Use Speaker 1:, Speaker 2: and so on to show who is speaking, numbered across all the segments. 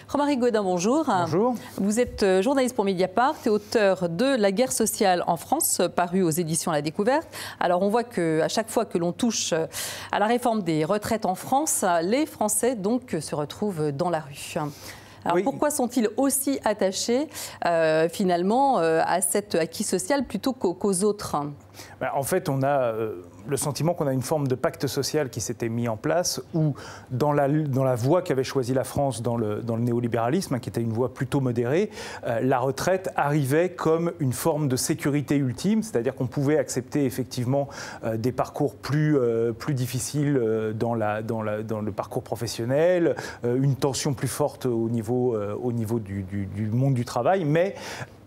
Speaker 1: Romaric Gaudin, bonjour.
Speaker 2: Bonjour.
Speaker 1: Vous êtes journaliste pour Mediapart et auteur de La guerre sociale en France, paru aux éditions La Découverte. Alors on voit qu'à chaque fois que l'on touche à la réforme des retraites en France, les Français donc se retrouvent dans la rue. Alors oui. Pourquoi sont-ils aussi attachés finalement à cet acquis social plutôt qu'aux autres ?
Speaker 2: En fait, on a le sentiment qu'on a une forme de pacte social qui s'était mis en place où, dans la voie qu'avait choisie la France dans le néolibéralisme, qui était une voie plutôt modérée, la retraite arrivait comme une forme de sécurité ultime, c'est-à-dire qu'on pouvait accepter effectivement des parcours plus difficiles dans le parcours professionnel, une tension plus forte au niveau du monde du travail, mais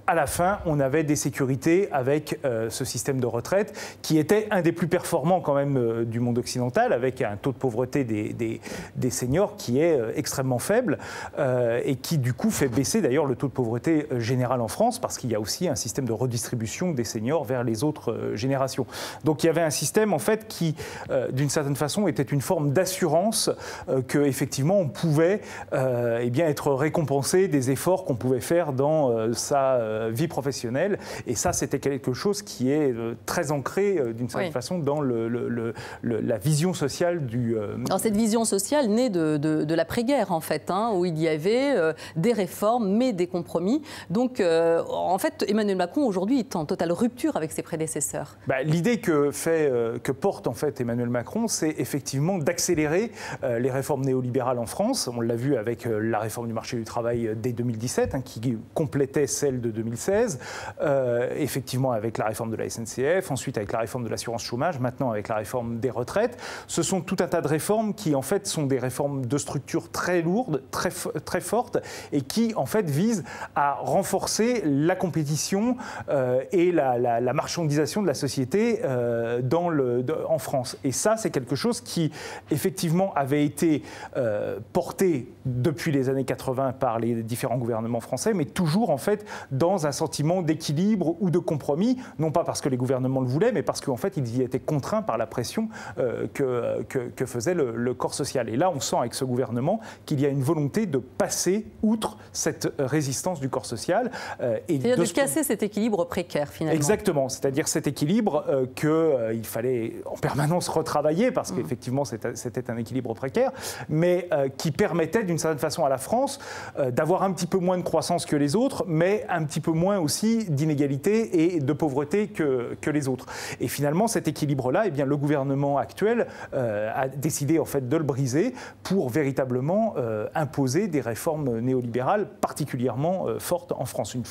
Speaker 2: à la fin, on avait des sécurités avec ce système de retraite qui était un des plus performants quand même du monde occidental, avec un taux de pauvreté des seniors qui est extrêmement faible et qui du coup fait baisser d'ailleurs le taux de pauvreté général en France parce qu'il y a aussi un système de redistribution des seniors vers les autres générations. Donc il y avait un système en fait qui, d'une certaine façon, était une forme d'assurance qu'effectivement on pouvait être récompensé des efforts qu'on pouvait faire dans sa vie professionnelle, et ça c'était quelque chose qui est très ancré d'une certaine façon dans la vision sociale du...
Speaker 1: Alors cette vision sociale née de l'après-guerre en fait, où il y avait des réformes mais des compromis. Donc en fait Emmanuel Macron aujourd'hui est en totale rupture avec ses prédécesseurs.
Speaker 2: L'idée que porte en fait Emmanuel Macron, c'est effectivement d'accélérer les réformes néolibérales en France. On l'a vu avec la réforme du marché du travail dès 2017, qui complétait celle de 2016, effectivement avec la réforme de la SNCF, ensuite avec la réforme de l'assurance chômage, maintenant avec la réforme des retraites. Ce sont tout un tas de réformes qui en fait sont des réformes de structure très lourdes, très fortes, et qui en fait visent à renforcer la compétition et la marchandisation de la société en France. Et ça, c'est quelque chose qui effectivement avait été porté depuis les années 80 par les différents gouvernements français, mais toujours en fait dans un sentiment d'équilibre ou de compromis, non pas parce que les gouvernements le voulaient, mais parce qu'en fait ils y étaient contraints par la pression que faisait le corps social. Et là, on sent avec ce gouvernement qu'il y a une volonté de passer outre cette résistance du corps social.
Speaker 1: C'est-à-dire de casser cet équilibre précaire finalement.
Speaker 2: Exactement, c'est-à-dire cet équilibre qu'il fallait en permanence retravailler, parce qu'effectivement c'était un équilibre précaire, mais qui permettait d'une certaine façon à la France d'avoir un petit peu moins de croissance que les autres, mais un petit peu moins aussi d'inégalité et de pauvreté que les autres. Et finalement, cet équilibre-là, le gouvernement actuel a décidé en fait de le briser pour véritablement imposer des réformes néolibérales particulièrement fortes en France. Une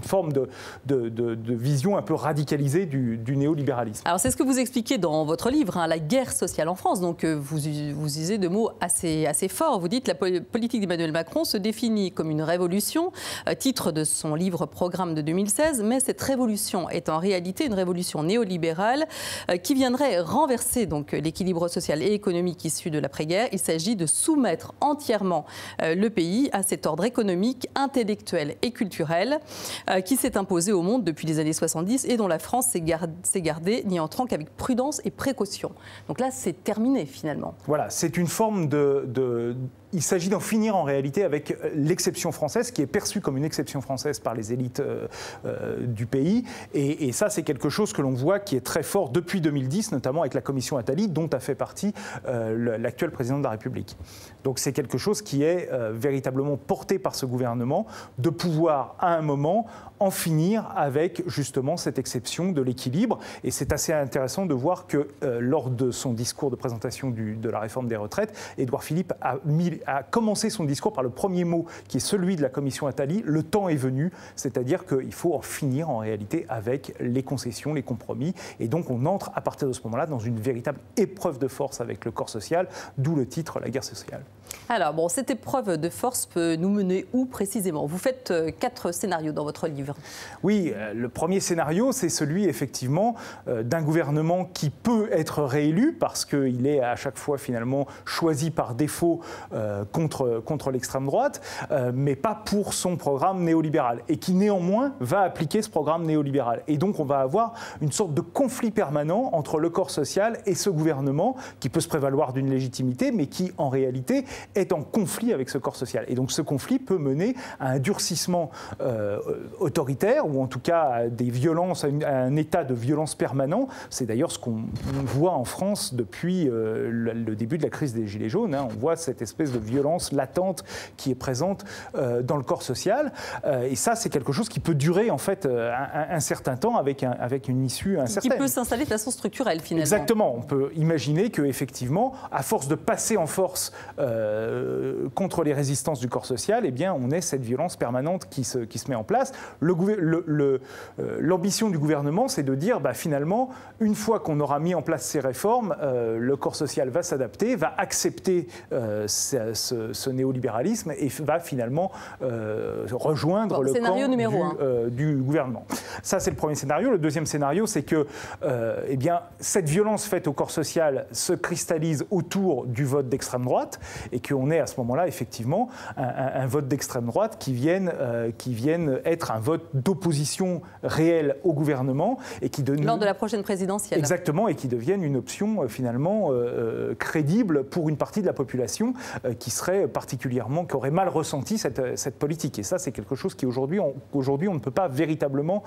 Speaker 2: forme de vision un peu radicalisée du néolibéralisme.
Speaker 1: Alors c'est ce que vous expliquez dans votre livre, La guerre sociale en France. Donc vous utilisez de mots assez forts. Vous dites la politique d'Emmanuel Macron se définit comme une révolution, titre de son livre Programme de 2016, mais cette révolution est en réalité une révolution néolibérale qui viendrait renverser donc l'équilibre social et économique issu de l'après-guerre. Il s'agit de soumettre entièrement le pays à cet ordre économique, intellectuel et culturel qui s'est imposé au monde depuis les années 70 et dont la France s'est gardée n'y entrant qu'avec prudence et précaution. Donc là, c'est terminé finalement.
Speaker 2: Voilà, c'est une forme il s'agit d'en finir en réalité avec l'exception française, qui est perçue comme une exception française par les élites du pays. Et ça, c'est quelque chose que l'on voit qui est très fort depuis 2010, notamment avec la commission Attali, dont a fait partie l'actuel président de la République. Donc c'est quelque chose qui est véritablement porté par ce gouvernement, de pouvoir à un moment en finir avec justement cette exception de l'équilibre. Et c'est assez intéressant de voir que lors de son discours de présentation de la réforme des retraites, Édouard Philippe a commencé son discours par le premier mot qui est celui de la commission Attali, le temps est venu, c'est-à-dire qu'il faut en finir en réalité avec les concessions, les compromis, et donc on entre à partir de ce moment-là dans une véritable épreuve de force avec le corps social, d'où le titre La guerre sociale.
Speaker 1: Alors bon, cette épreuve de force peut nous mener où précisément ? Vous faites 4 scénarios dans votre livre.
Speaker 2: Oui, le premier scénario, c'est celui effectivement d'un gouvernement qui peut être réélu parce qu'il est à chaque fois finalement choisi par défaut contre l'extrême droite, mais pas pour son programme néolibéral, et qui néanmoins va appliquer ce programme néolibéral. Et donc on va avoir une sorte de conflit permanent entre le corps social et ce gouvernement qui peut se prévaloir d'une légitimité, mais qui en réalité est en conflit avec ce corps social. Et donc ce conflit peut mener à un durcissement autoritaire, ou en tout cas à des violences, à un état de violence permanent. C'est d'ailleurs ce qu'on voit en France depuis le début de la crise des Gilets jaunes. On voit cette espèce de violence latente qui est présente dans le corps social. Et ça, c'est quelque chose qui peut durer en fait un certain temps avec une issue incertaine.
Speaker 1: Qui peut s'installer de façon structurelle finalement.
Speaker 2: Exactement. On peut imaginer qu'effectivement, à force de passer en force contre les résistances du corps social, eh bien, on ait cette violence permanente qui se met en place. L'ambition du gouvernement, c'est de dire, finalement, une fois qu'on aura mis en place ces réformes, le corps social va s'adapter, va accepter ce néolibéralisme et va finalement rejoindre le camp du gouvernement. Ça, c'est le premier scénario. Le deuxième scénario, c'est que cette violence faite au corps social se cristallise autour du vote d'extrême droite et qu'on ait à ce moment-là, effectivement, un vote d'extrême droite qui vienne être un vote d'opposition réelle au gouvernement et qui
Speaker 1: lors de la prochaine présidentielle.
Speaker 2: Exactement, et qui devienne une option finalement crédible pour une partie de la population qui aurait mal ressenti cette politique. Et ça, c'est quelque chose qui aujourd'hui on ne peut pas véritablement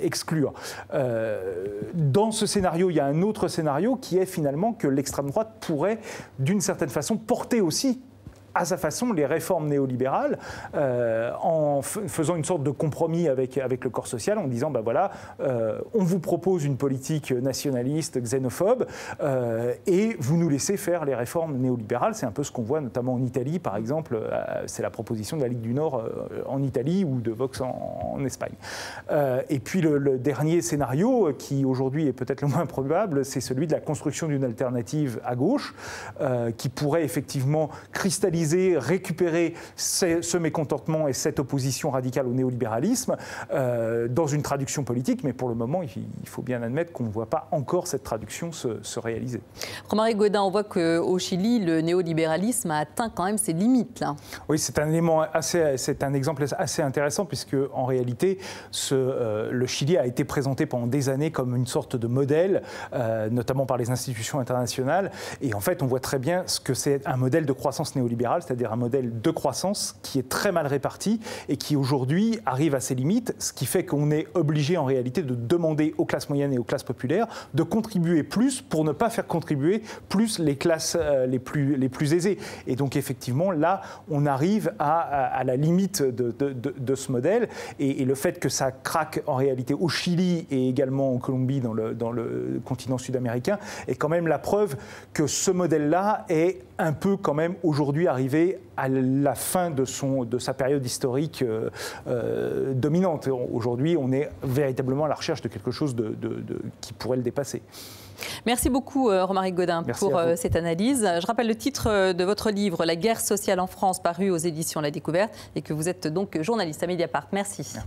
Speaker 2: exclure. Dans ce scénario, il y a un autre scénario qui est finalement que l'extrême droite pourrait, d'une certaine façon, porter aussi à sa façon les réformes néolibérales en faisant une sorte de compromis avec le corps social en disant on vous propose une politique nationaliste, xénophobe et vous nous laissez faire les réformes néolibérales. C'est un peu ce qu'on voit notamment en Italie par exemple, c'est la proposition de la Ligue du Nord en Italie ou de Vox en Espagne. Et puis le dernier scénario qui aujourd'hui est peut-être le moins probable, c'est celui de la construction d'une alternative à gauche qui pourrait effectivement cristalliser, récupérer ce mécontentement et cette opposition radicale au néolibéralisme dans une traduction politique, mais pour le moment, il faut bien admettre qu'on ne voit pas encore cette traduction se réaliser.
Speaker 1: Romaric Gaudin, on voit qu'au Chili, le néolibéralisme a atteint quand même ses limites, là.
Speaker 2: Oui, c'est un exemple assez intéressant, puisque en réalité, le Chili a été présenté pendant des années comme une sorte de modèle, notamment par les institutions internationales, et en fait, on voit très bien ce que c'est un modèle de croissance néolibérale, c'est-à-dire un modèle de croissance qui est très mal réparti et qui aujourd'hui arrive à ses limites, ce qui fait qu'on est obligé en réalité de demander aux classes moyennes et aux classes populaires de contribuer plus pour ne pas faire contribuer plus les classes les plus aisées. Et donc effectivement, là, on arrive à la limite de ce modèle et le fait que ça craque en réalité au Chili et également en Colombie, dans le continent sud-américain, est quand même la preuve que ce modèle-là est un peu quand même aujourd'hui arrivé à la fin de sa période historique dominante. Aujourd'hui, on est véritablement à la recherche de quelque chose qui pourrait le dépasser.
Speaker 1: Merci beaucoup Romaric Gaudin pour cette analyse. Je rappelle le titre de votre livre, La guerre sociale en France, paru aux éditions La Découverte, et que vous êtes donc journaliste à Mediapart. Merci.